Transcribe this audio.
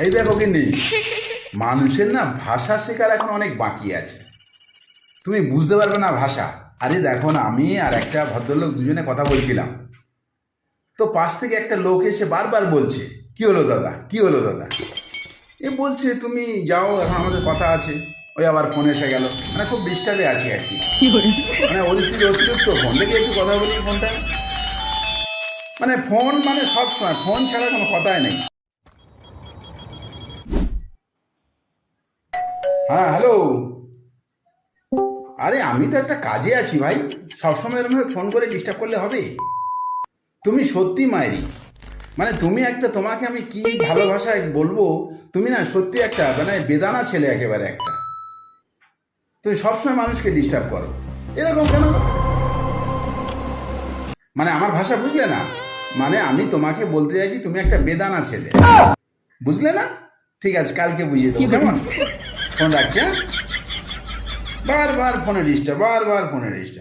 এই দেখো কিন্তু মানুষের না ভাষা শেখার এখন অনেক বাকি আছে। তুমি বুঝতে পারবে না ভাষা। আরে দেখো না, আমি আর একটা ভদ্রলোক দুজনে কথা বলছিলাম, তো পাশ থেকে একটা লোক এসে বারবার বলছে, কি হলো দাদা, কি হলো দাদা। এ বলছে তুমি যাও, এখন আমাদের কথা আছে। ওই আবার ফোন এসে গেল, মানে খুব ডিস্টার্বে আছি আর কি। মানে অতিরিক্ত ফোন দেখে একটু কথা বলি ফোনটা, মানে ফোন মানে সব সময় ফোন ছাড়া কোনো কথাই নেই। হ্যাঁ হ্যালো। আরে আমি তো একটা কাজে আছি ভাই, সবসময় এরকম ফোন করে ডিস্টার্ব করলে হবে? তুমি সত্যি মায়েরি, মানে তুমি একটা, তোমাকে আমি কি ভালোবাসায় বলবো, তুমি না সত্যি একটা মানে বেদানা ছেলে একেবারে একটা। তুমি সবসময় মানুষকে ডিস্টার্ব করো, এরকম কেন? মানে আমার ভাষা বুঝলে না? মানে আমি তোমাকে বলতে চাইছি তুমি একটা বেদানা ছেলে, বুঝলে না? ঠিক আছে, কালকে বুঝিয়ে দেবো, কেমন? ফোন রাখছি, হ্যাঁ? বারবার ফোনে ডিস্টার্ব, বারবার ফোনে ডিস্টার্ব।